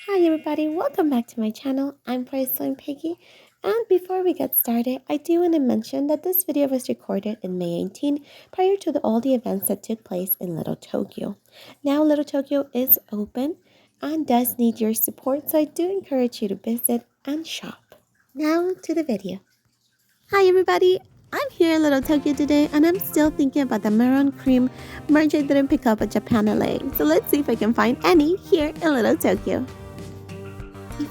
Hi everybody, welcome back to my channel. I'm Priceline Piggy, and before we get started, I do want to mention that this video was recorded in May 18 prior to all the events that took place in Little Tokyo. Now Little Tokyo is open and does need your support, so I do encourage you to visit and shop. Now to the video. Hi everybody, I'm here in Little Tokyo today and I'm still thinking about the Marroncream merch I didn't pick up at Japan LA. So let's see if I can find any here in Little Tokyo.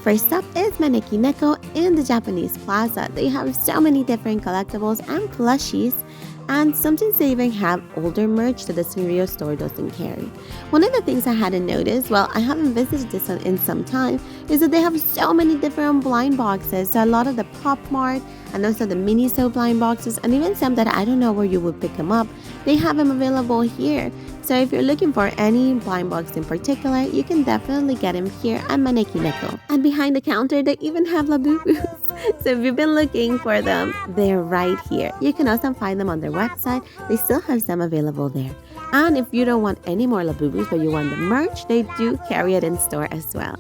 First up is Maneki Neko in the Japanese Plaza. They have so many different collectibles and plushies, and sometimes they even have older merch that the Sanrio store doesn't carry. One of the things I hadn't noticed, well, I haven't visited this one in some time, is that they have so many different blind boxes. So a lot of the Pop Mart and also the Miniso blind boxes, and even some that I don't know where you would pick them up, they have them available here. So if you're looking for any blind box in particular, you can definitely get them here at Maneki Neko. And behind the counter, they even have Labubus. So if you've been looking for them, they're right here. You can also find them on their website. They still have some available there. And if you don't want any more Labubus, but you want the merch, they do carry it in store as well.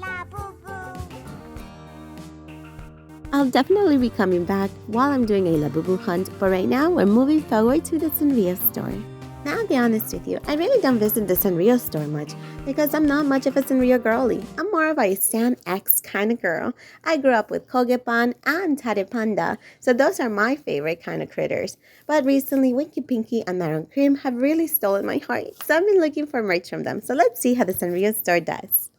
I'll definitely be coming back while I'm doing a Labubu hunt, but right now we're moving forward to the Sanrio store. Now, I'll be honest with you, I really don't visit the Sanrio store much because I'm not much of a Sanrio girly. I'm more of a Stan X kind of girl. I grew up with Kogepan and Tade Panda, so those are my favorite kind of critters. But recently, Winky Pinky and Marroncream have really stolen my heart, so I've been looking for merch from them. So let's see how the Sanrio store does.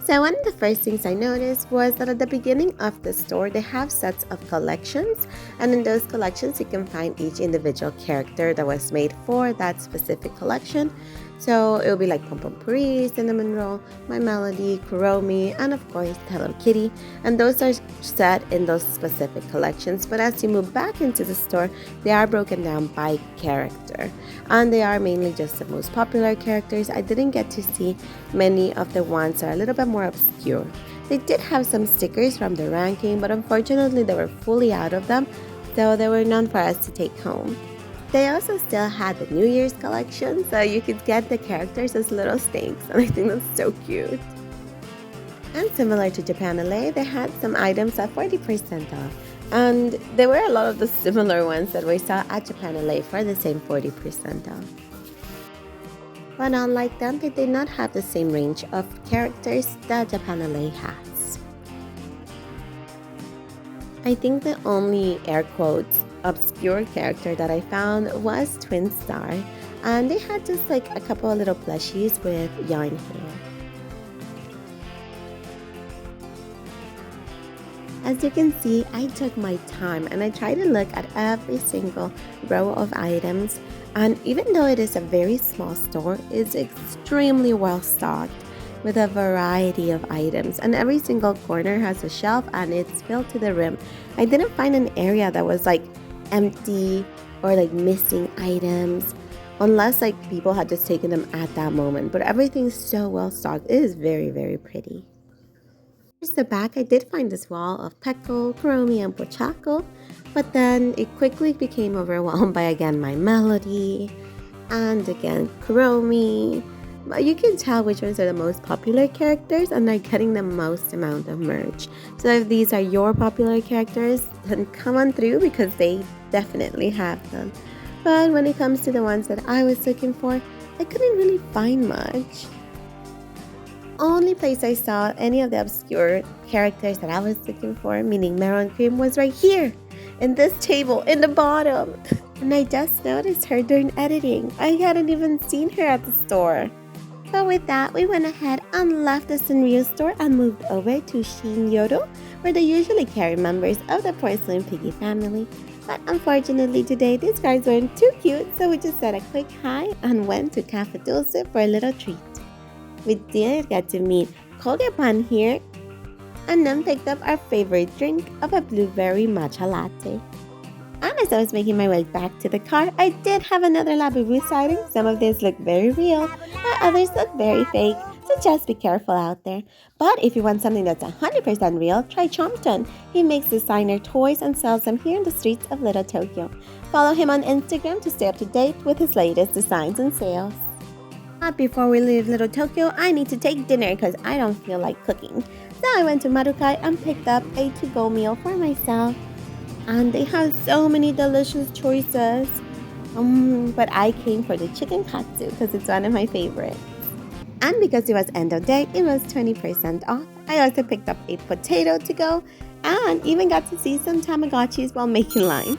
So one of the first things I noticed was that at the beginning of the store, they have sets of collections. And in those collections, you can find each individual character that was made for that specific collection. So it will be like Pom Pom Puri, Cinnamon Roll, My Melody, Kuromi, and of course Hello Kitty. And those are set in those specific collections. But as you move back into the store, they are broken down by character. And they are mainly just the most popular characters. I didn't get to see many of the ones that are a little bit more obscure. They did have some stickers from the ranking, but unfortunately they were fully out of them, so there were none for us to take home. They also still had the New Year's collection, so you could get the characters as little snakes, and I think that's so cute. And similar to Japan LA, they had some items at 40% off. And there were a lot of the similar ones that we saw at Japan LA for the same 40% off. But unlike them, they did not have the same range of characters that Japan LA has. I think the only air quotes obscure character that I found was Twin Star, and they had just like a couple of little plushies with yarn hair. As you can see, I took my time and I tried to look at every single row of items, and even though it is a very small store, it's extremely well stocked with a variety of items, and every single corner has a shelf and it's filled to the rim. I didn't find an area that was like empty or like missing items, unless like people had just taken them at that moment, but everything's so well stocked. It is very, very pretty. Here's the back. I did find this wall of Peko, Kuromi, and Pochako, but then it quickly became overwhelmed by again My Melody and again Kuromi. But you can tell which ones are the most popular characters and are getting the most amount of merch. So if these are your popular characters, then come on through because they definitely have them. But when it comes to the ones that I was looking for, I couldn't really find much. Only place I saw any of the obscure characters that I was looking for, meaning Marroncream, was right here in this table in the bottom. And I just noticed her during editing. I hadn't even seen her at the store. But with that, we went ahead and left the Sanrio store and moved over to Shinryoro, where they usually carry members of the Porcelain Piggy family. But unfortunately today, these guys weren't too cute, so we just said a quick hi and went to Cafe Dulce for a little treat. We did get to meet Kogepan here, and then picked up our favorite drink of a blueberry matcha latte. And as I was making my way back to the car, I did have another Labubu sighting. Some of these look very real, while others look very fake, so just be careful out there. But if you want something that's 100% real, try Chompton. He makes designer toys and sells them here in the streets of Little Tokyo. Follow him on Instagram to stay up to date with his latest designs and sales. But before we leave Little Tokyo, I need to take dinner because I don't feel like cooking. So I went to Marukai and picked up a to-go meal for myself. And they have so many delicious choices. But I came for the chicken katsu because it's one of my favorites. And because it was end of day, it was 20% off. I also picked up a potato to go and even got to see some Tamagotchis while making lime.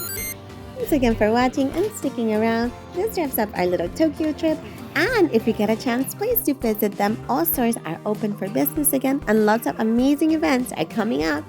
Thanks again for watching and sticking around. This wraps up our little Tokyo trip. And if you get a chance, please do visit them. All stores are open for business again and lots of amazing events are coming up.